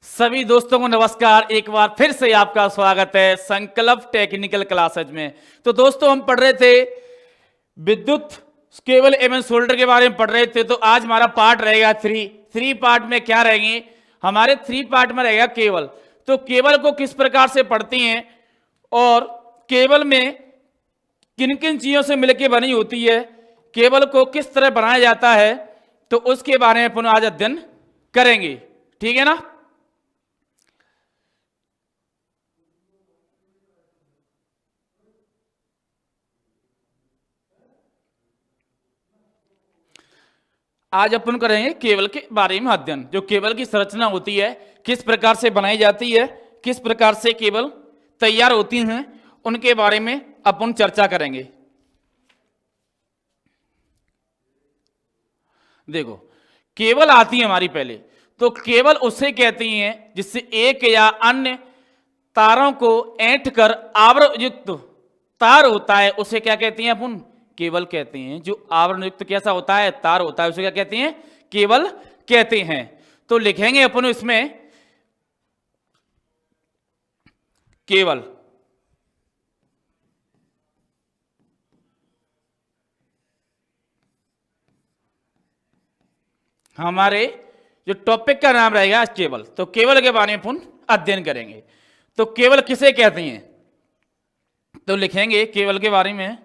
सभी दोस्तों को नमस्कार। एक बार फिर से आपका स्वागत है संकल्प टेक्निकल क्लासेज में। तो दोस्तों हम पढ़ रहे थे विद्युत केबल एवं सोल्डर के बारे में पढ़ रहे थे। तो आज हमारा पार्ट रहेगा थ्री पार्ट में क्या रहेंगे हमारे? थ्री पार्ट में रहेगा केबल। तो केबल को किस प्रकार से पढ़ती हैं और केबल में किन किन चीजों से मिलकर बनी होती है, केबल को किस तरह बनाया जाता है, तो उसके बारे में पुनः आज अध्ययन करेंगे। ठीक है ना? आज अपन करेंगे केबल के बारे में अध्ययन। जो केबल की संरचना होती है, किस प्रकार से बनाई जाती है, किस प्रकार से केबल तैयार होती हैं, उनके बारे में अपन चर्चा करेंगे। देखो, केबल आती है हमारी पहले, तो केबल उसे कहती हैं जिससे एक या अन्य तारों को ऐंठ कर आवरण युक्त तार होता है, उसे क्या कहते हैं अपन? केबल कहते हैं। जो आवरण युक्त कैसा होता है? तार होता है, उसे क्या कहते हैं? केबल कहते हैं। तो लिखेंगे अपन इसमें केबल। हमारे जो टॉपिक का नाम रहेगा केबल। तो केबल के बारे में अपन अध्ययन करेंगे। तो केबल किसे कहते हैं? तो लिखेंगे केबल के बारे में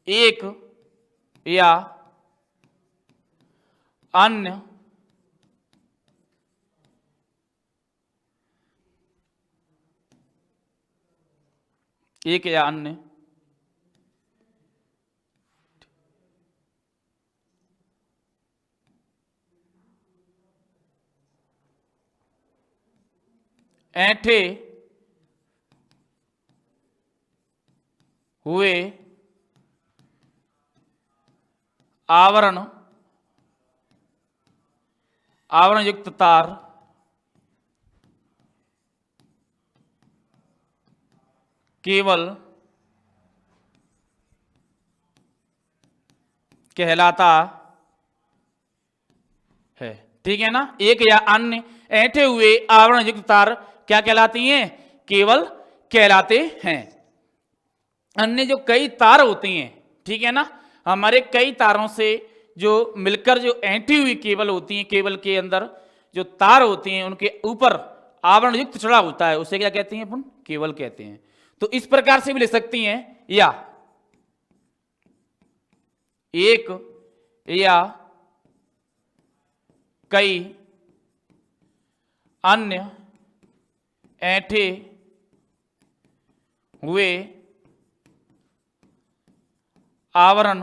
एक या अन्य एक या अन्य ऐंठे हुए आवरण युक्त तार केबल कहलाता है। ठीक है ना? एक या अन्य ऐंठे हुए आवरण युक्त तार क्या कहलाती हैं? केबल कहलाते हैं। अन्य जो कई तार होते हैं, ठीक है ना, हमारे कई तारों से जो मिलकर जो ऐंठी हुई केबल होती है, केबल के अंदर जो तार होते हैं उनके ऊपर आवरण युक्त चढ़ा होता है, उसे क्या कहते हैं अपन? केबल कहते हैं। तो इस प्रकार से भी लिख सकती हैं, या एक या कई अन्य ऐंठे हुए आवरण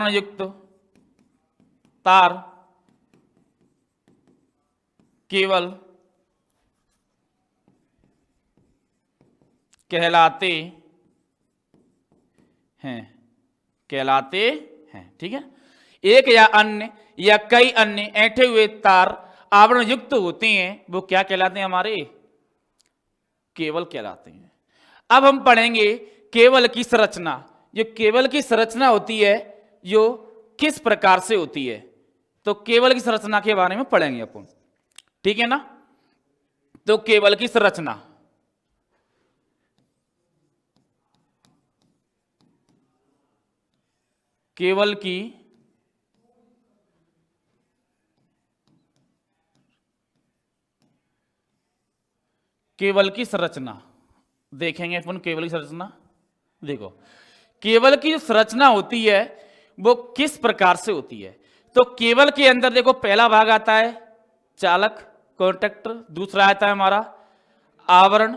युक्त तार केबल कहलाते हैं। ठीक है? एक या अन्य या कई अन्य ऐंठे हुए तार आवरण युक्त होते हैं, वो क्या कहलाते हैं? हमारे केबल कहलाते हैं। अब हम पढ़ेंगे केबल की संरचना। जो केबल की संरचना होती है, जो किस प्रकार से होती है, तो केबल की संरचना के बारे में पढ़ेंगे अपन। ठीक है ना? तो केबल की संरचना, केबल की संरचना देखेंगे अपन। केबल की संरचना देखो, केबल की जो संरचना होती है वो किस प्रकार से होती है। तो केबल के अंदर देखो, पहला भाग आता है चालक, कॉन्टैक्टर। दूसरा आता है हमारा आवरण,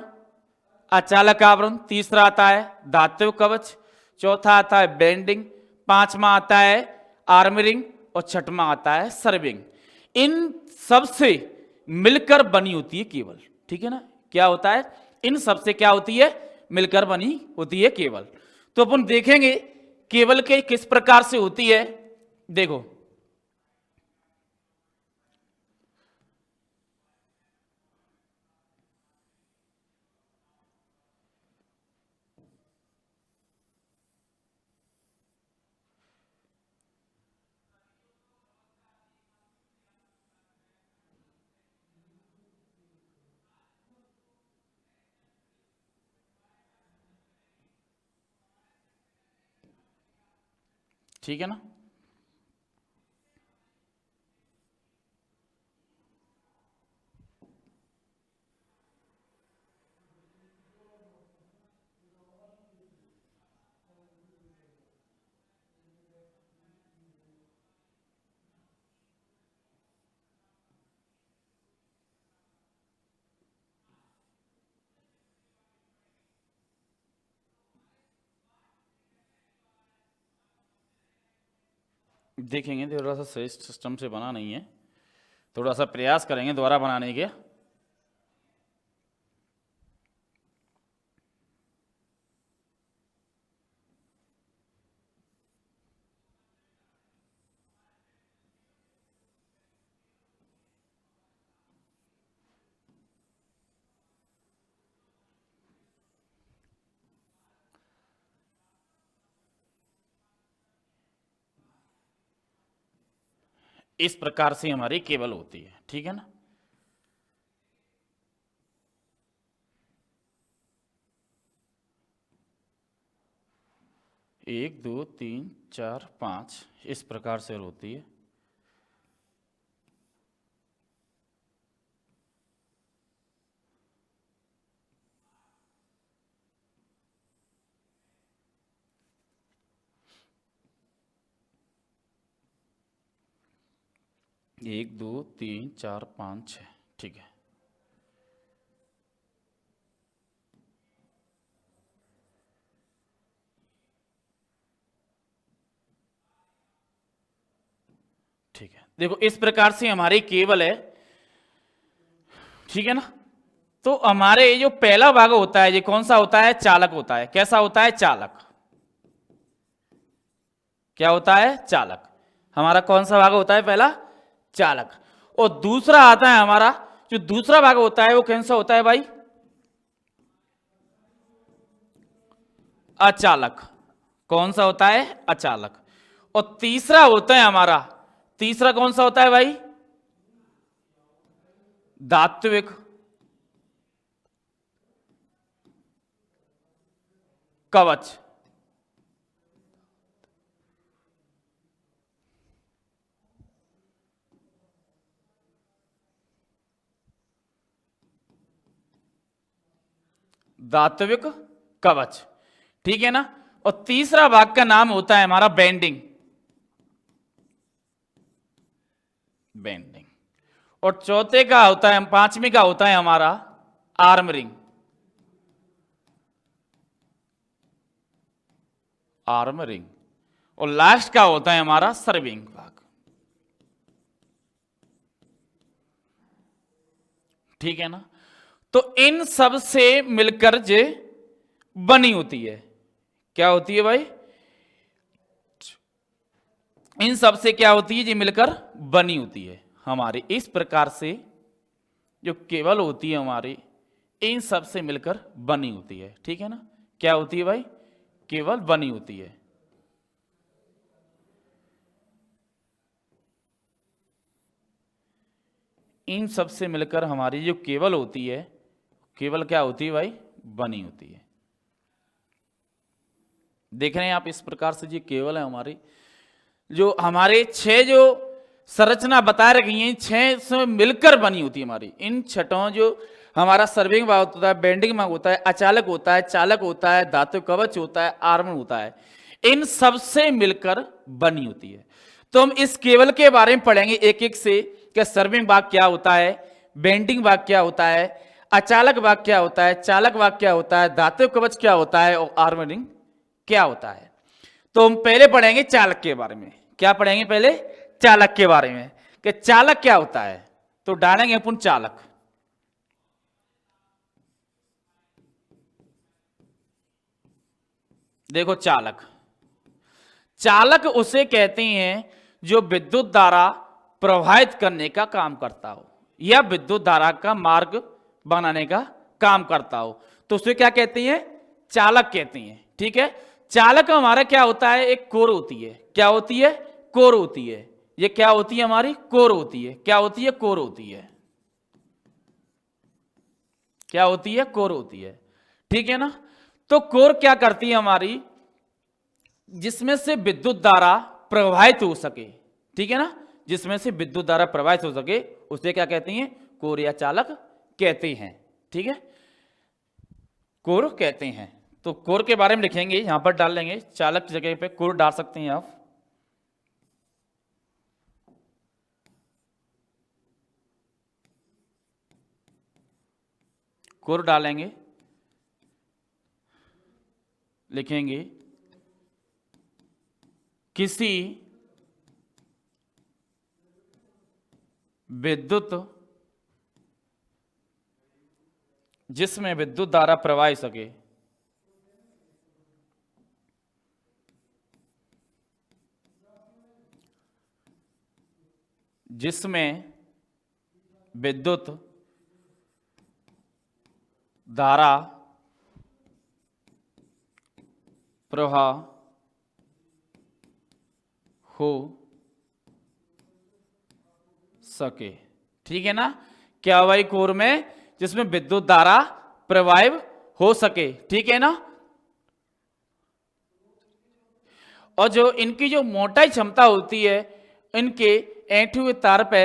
अचालक आवरण। तीसरा आता है धात्विक कवच। चौथा आता है बेंडिंग। पांचवा आता है आर्मरिंग और छठवां आता है सर्विंग। इन सब से मिलकर बनी होती है केबल। ठीक है ना? क्या होता है? इन सब से क्या होती है? मिलकर बनी होती है केबल। तो अपन देखेंगे केबल के किस प्रकार से होती है। देखो, ठीक है ना। देखेंगे, थोड़ा सा सही सिस्टम से बना नहीं है, थोड़ा सा प्रयास करेंगे दोबारा बनाने के। इस प्रकार से हमारी केबल होती है, ठीक है ना। एक, दो, तीन, चार, पाँच, इस प्रकार से होती है। एक, दो, तीन, चार, पाँच, छः, ठीक है। ठीक है, देखो इस प्रकार से हमारी केबल है, ठीक है ना। तो हमारे ये जो पहला भाग होता है, ये कौन सा होता है? चालक होता है। कैसा होता है? चालक। क्या होता है? चालक। हमारा कौन सा भाग होता है? पहला चालक। और दूसरा आता है हमारा, जो दूसरा भाग होता है वो कौन सा होता है भाई? अचालक। कौन सा होता है? अचालक। और तीसरा होता है हमारा, तीसरा कौन सा होता है भाई? धात्विक। कवच। धात्विक कवच, ठीक है ना। और तीसरा भाग का नाम होता है हमारा बेंडिंग। बेंडिंग। और चौथे का होता है, पांचवी का होता है हमारा आर्मरिंग। आर्मरिंग। और लास्ट का होता है हमारा सर्विंग भाग, ठीक है ना। तो इन सब से मिलकर जे बनी होती है। क्या होती है भाई? इन सब से क्या होती है? जी मिलकर बनी होती है हमारी। इस प्रकार से जो केबल होती है हमारी, इन सब से मिलकर बनी होती है, ठीक है ना। क्या होती है भाई? केबल बनी होती है। इन सब से मिलकर हमारी जो केबल होती है, केबल क्या होती है भाई? बनी होती है। देख रहे हैं आप, इस प्रकार से जो केबल है हमारी, जो हमारे छह जो संरचना बता रखी है, छह से मिलकर बनी होती है हमारी। इन छठों जो हमारा सर्विंग भाग होता है, बेंडिंग भाग होता है, अचालक होता है, चालक होता है, धातु कवच होता है, आर्मर होता है, इन सब से मिलकर बनी होती है। तो हम इस केबल के बारे में पढ़ेंगे एक एक से, कि सर्विंग भाग क्या होता है, बेंडिंग भाग क्या होता है, अचालक भाग क्या होता है, चालक भाग क्या होता है, धातु कवच क्या होता है, और आर्मरिंग क्या होता है। तो हम पहले पढ़ेंगे चालक के बारे में। क्या पढ़ेंगे पहले? चालक के बारे में, कि चालक क्या होता है। तो डालेंगे अपन चालक। देखो चालक, चालक उसे कहते हैं जो विद्युत धारा प्रवाहित करने का काम करता हो, या विद्युत धारा का मार्ग बनाने का काम करता हो, तो उसे क्या कहते हैं? चालक कहते हैं, ठीक है। चालक हमारा क्या होता है? एक कोर होती है। क्या होती है? कोर होती है। ये क्या होती है हमारी? कोर होती है। क्या होती है? कोर होती है। क्या होती है? कोर होती है, ठीक है ना। तो कोर क्या करती है हमारी? जिसमें से विद्युत धारा प्रवाहित हो सके, ठीक है ना, जिसमें से विद्युत धारा प्रवाहित हो सके उसे क्या कहते हैं, कोर या चालक कहते हैं, ठीक है, कोर कहते हैं। तो कोर के बारे में लिखेंगे, यहां पर डाल लेंगे, चालक की जगह पे कोर डाल सकते हैं आप। कोर डालेंगे, लिखेंगे किसी विद्युत, जिसमें विद्युत धारा प्रवाहित सके, जिसमें विद्युत धारा प्रवाह हो सके, ठीक है ना, क्या भाई, कोर में जिसमें विद्युत धारा प्रवाहित हो सके, ठीक है ना। और जो इनकी जो मोटाई क्षमता होती है, इनके ऐंठे हुए तार पे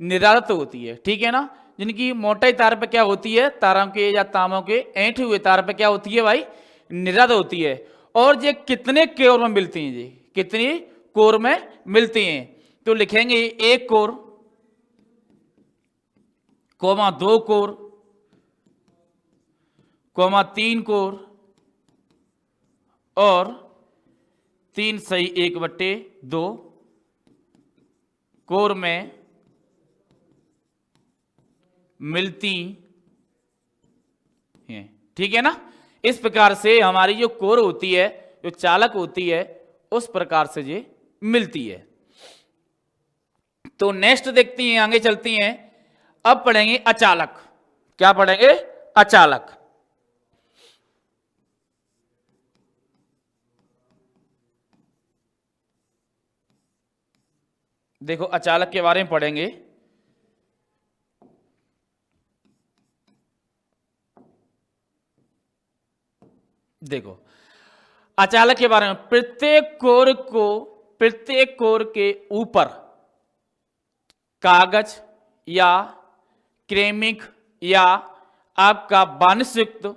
निर्धारित होती है, ठीक है ना, जिनकी मोटाई तार पे क्या होती है, तारों के या तारों के ऐंठे हुए तार पे क्या होती है भाई, निर्धारित होती है। और ये कितने कोर में मिलती हैं, जी कितनी कोर में मिलती हैं, तो लिखेंगे एक कोर, कोमा दो कोर, कोमा तीन कोर, और 3/1/2 कोर में मिलती हैं, ठीक है ना। इस प्रकार से हमारी जो कोर होती है, जो चालक होती है, उस प्रकार से ये मिलती है। तो नेक्स्ट देखती हैं, आगे चलती हैं, अब पढ़ेंगे अचालक। क्या पढ़ेंगे, अचालक। देखो अचालक के बारे में पढ़ेंगे। देखो अचालक के बारे में, प्रत्येक कोर के ऊपर कागज या क्रेमिक या आपका वानिशयुक्त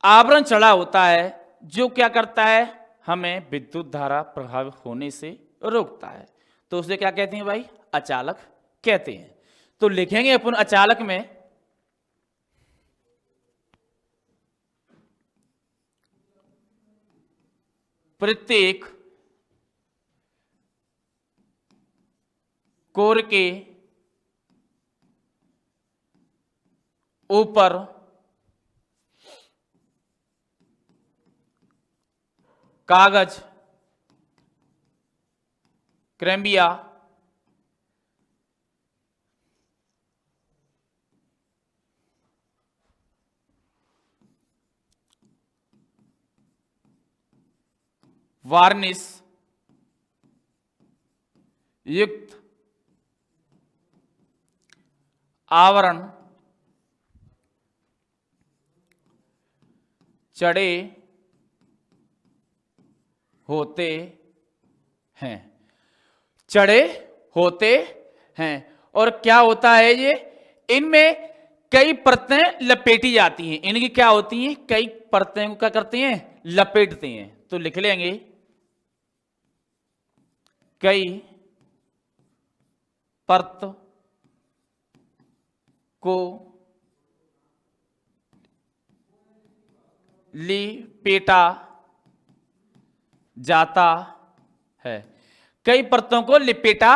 आवरण चढ़ा होता है, जो क्या करता है, हमें विद्युत धारा प्रभावित होने से रोकता है। तो उसे क्या कहते हैं भाई, अचालक कहते हैं। तो लिखेंगे अपन अचालक में प्रत्येक कोर के ऊपर कागज, क्रेम्बिया, वार्निश युक्त आवरण चढ़े होते हैं, चढ़े होते हैं। और क्या होता है ये, इनमें कई परतें लपेटी जाती हैं, इनकी क्या होती हैं, कई परतें को क्या करती हैं, लपेटते हैं। तो लिख लेंगे कई परत को लिपेटा जाता है, कई परतों को लिपेटा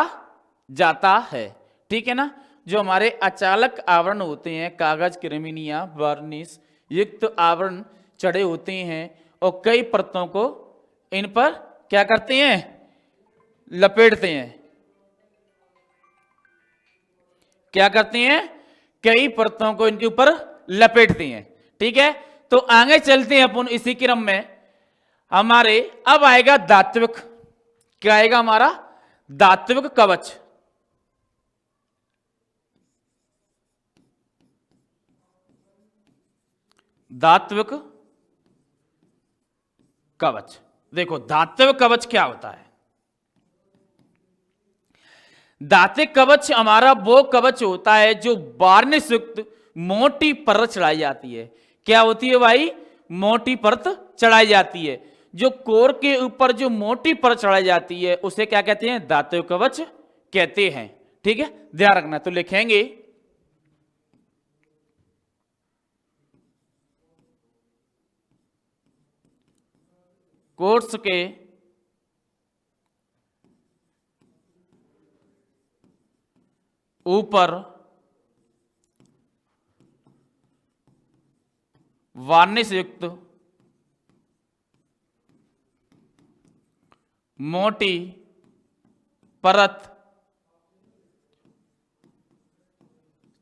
जाता है, ठीक है ना। जो हमारे अचालक आवरण होते हैं, कागज, क्रेमिनिया, वार्निश युक्त आवरण चढ़े होते हैं, और कई परतों को इन पर क्या करते हैं, लपेटते हैं। क्या करते हैं, कई परतों को इनके ऊपर लपेटते हैं, ठीक है। तो आगे चलते हैं अपन इसी क्रम में, हमारे अब आएगा धात्विक। क्या आएगा हमारा, धात्विक कवच। धात्विक कवच, देखो धात्विक कवच क्या होता है। दात्विक कवच हमारा वो कवच होता है जो वार्निश युक्त मोटी परत चढ़ाई जाती है। क्या होती है भाई? मोटी परत चढ़ाई जाती है। जो कोर के ऊपर जो मोटी परत चढ़ाई जाती है उसे क्या कहते हैं? दात्विक कवच कहते हैं। ठीक है, ध्यान रखना। तो लिखेंगे कोर्स के ऊपर वार्निश युक्त मोटी परत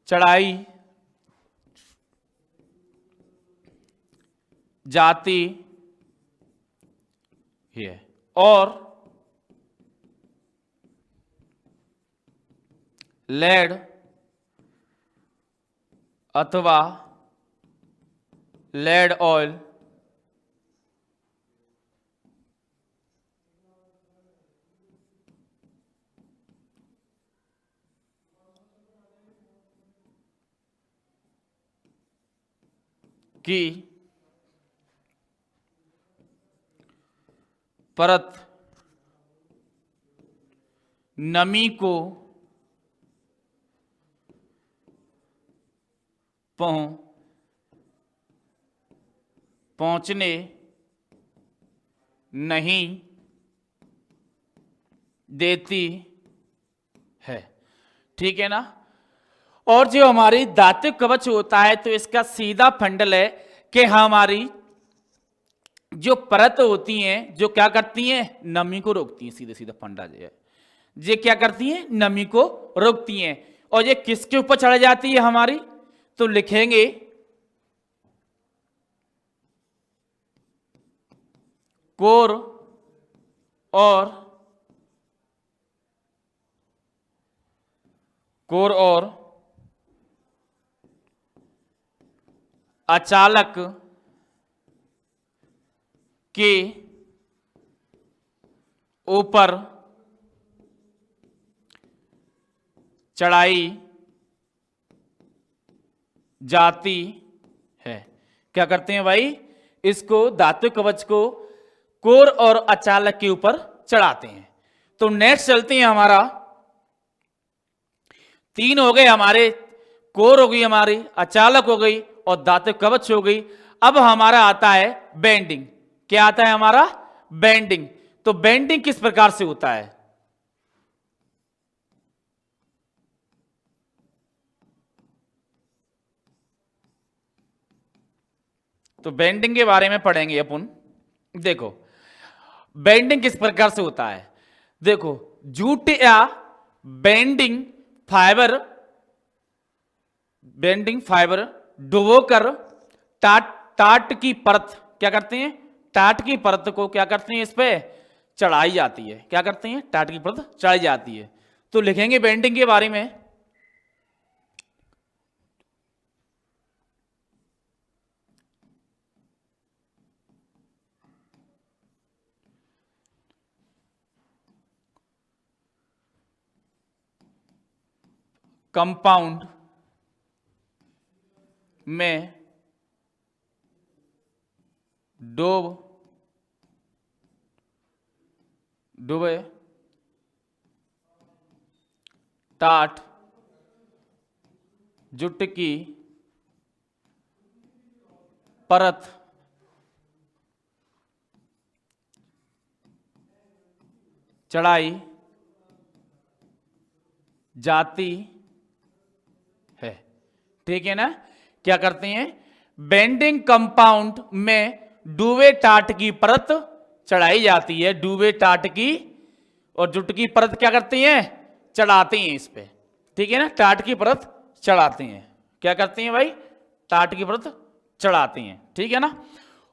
चढ़ाई जाती है और लेड अथवा लेड ऑयल की परत नमी को पहुंचने नहीं देती है। ठीक है ना? और जो हमारी दात्विक कवच होता है तो इसका सीधा फंडल है कि हमारी जो परत होती हैं जो क्या करती हैं? नमी को रोकती हैं। सीधे सीधा फंडा जो है ये क्या करती हैं? नमी को रोकती हैं। और ये किसके ऊपर चढ़ जाती है हमारी? तो लिखेंगे कोर और अचालक के ऊपर चढ़ाई जाती है। क्या करते हैं भाई? इसको धात्विक कवच को कोर और अचालक के ऊपर चढ़ाते हैं। तो नेक्स्ट चलते हैं हमारा 3 हो गए हमारे, कोर हो गई हमारी, अचालक हो गई और धात्विक कवच हो गई। अब हमारा आता है बेंडिंग। क्या आता है हमारा? बेंडिंग। तो बेंडिंग किस प्रकार से होता है? तो बेंडिंग के बारे में पढ़ेंगे अपन। देखो बेंडिंग किस प्रकार से होता है। देखो जूट या बेंडिंग फाइबर डुबोकर टाट की परत क्या करते हैं? टाट की परत को क्या करते हैं? इस पे चढ़ाई जाती है। क्या करते हैं? टाट की परत चढ़ाई जाती है। तो लिखेंगे बेंडिंग के बारे में कंपाउंड में डूबे टाट जुट की परत चढ़ाई जाती है। ठीक है ना? क्या करते हैं? बेंडिंग कंपाउंड में डूबे टाट की परत चढ़ाई जाती है। डूबे टाट की और जुट की परत क्या करते हैं? चढ़ाते हैं इस पे। ठीक है ना? टाट की परत चढ़ाते हैं। क्या करते हैं भाई? टाट की परत चढ़ाते हैं। ठीक है ना?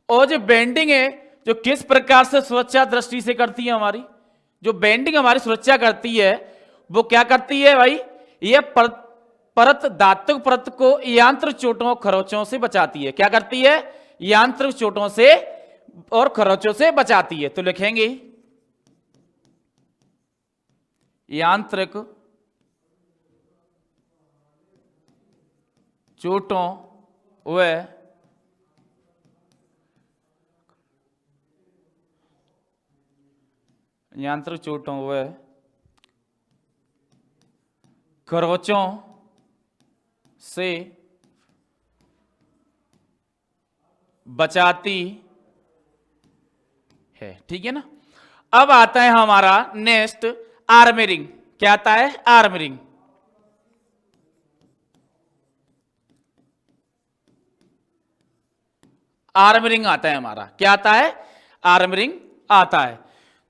और जो बेंडिंग है जो किस प्रकार से सुरक्षा दृष्टि से करती है हमारी, जो बेंडिंग हमारी सुरक्षा करती है वो क्या करती है भाई? ये परत धात्विक परत को यांत्रिक चोटों खरोचों से बचाती है। क्या करती है? यांत्रिक चोटों से और खरोचों से बचाती है। तो लिखेंगे यांत्रिक चोटों व यांत्रिक चोटों व खरोंचों से बचाती है। ठीक है ना। अब आता है हमारा नेक्स्ट आर्मरिंग। क्या आता है? आर्मरिंग। आर्मरिंग आता है हमारा। क्या आता है? आर्मरिंग आता है।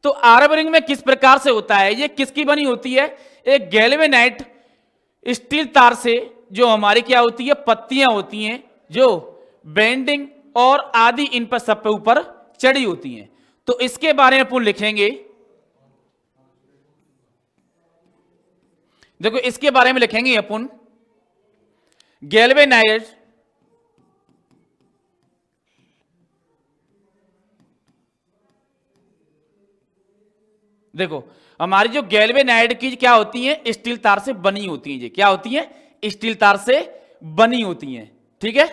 तो आर्मरिंग में किस प्रकार से होता है? ये किसकी बनी होती है? एक गैल्वेनाइट स्टील तार से जो हमारी क्या होती है? पत्तियां होती हैं जो बेंडिंग और आदि इन पर सब पे ऊपर चढ़ी होती हैं। तो इसके बारे में अपन लिखेंगे। देखो इसके बारे में लिखेंगे अपन गैल्वेनाइट देखो हमारी जो गैल्वेनाइट की क्या होती है? स्टील तार से बनी होती है। क्या होती है? स्टील तार से बनी होती हैं। ठीक है।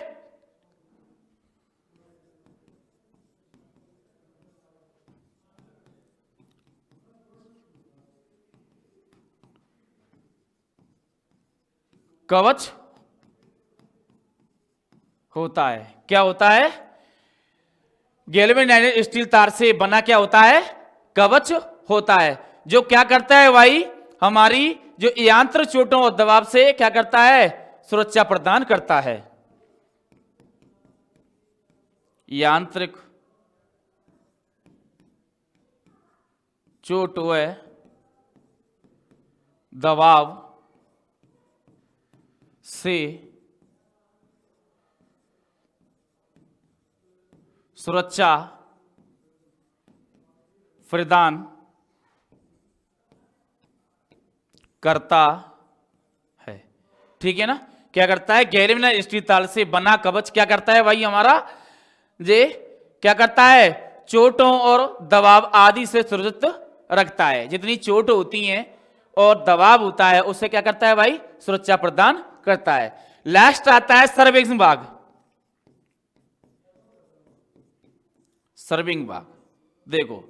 कवच होता है। क्या होता है? गैल्वेनाइट स्टील तार से बना क्या होता है? कवच होता है, जो क्या करता है भाई? हमारी जो यांत्रिक चोटों और दबाव से क्या करता है? सुरक्षा प्रदान करता है। यांत्रिक चोट व दबाव से सुरक्षा प्रदान करता है। ठीक है ना। क्या करता है? गैल्वेनाइट स्टील तार से बना कवच क्या करता है भाई? हमारा ये क्या करता है? चोटों और दबाव आदि से सुरक्षित रखता है। जितनी चोट होती हैं और दबाव होता है उससे क्या करता है भाई? सुरक्षा प्रदान करता है। लास्ट आता है सर्विंग भाग। सर्विंग भाग देखो,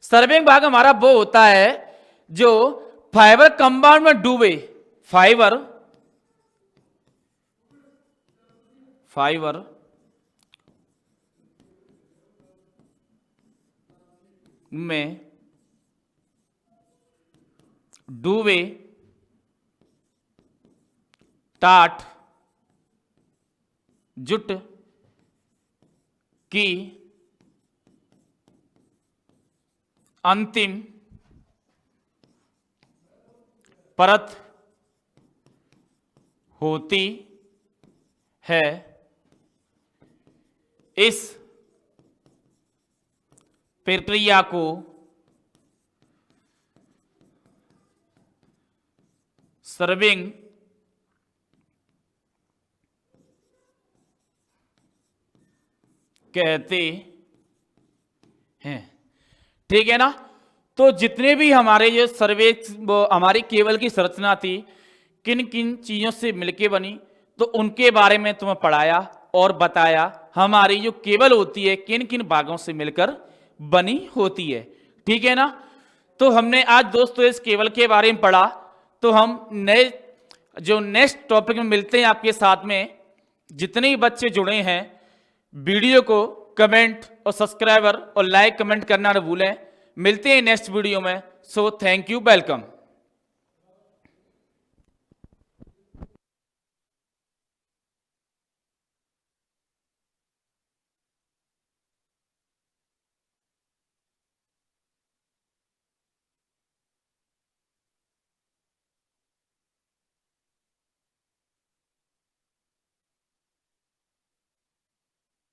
सर्विंग भाग हमारा वो होता है जो फाइबर कंपाउंड में डूबे फाइबर में डूबे टाट जुट की अंतिम परत होती है। इस प्रक्रिया को सर्विंग कहते हैं। ठीक है ना। तो जितने भी हमारे ये सर्वे हमारी केबल की संरचना थी किन किन चीजों से मिलके बनी, तो उनके बारे में तुम्हें पढ़ाया और बताया हमारी जो केबल होती है किन किन भागों से मिलकर बनी होती है। ठीक है ना। तो हमने आज दोस्तों इस केबल के बारे में पढ़ा। तो हम नेक्स्ट टॉपिक में मिलते हैं आपके साथ में। जितने भी बच्चे जुड़े हैं वीडियो को कमेंट और सब्सक्राइबर और लाइक कमेंट करना न भूलें। मिलते हैं नेक्स्ट वीडियो में। So thank you, welcome.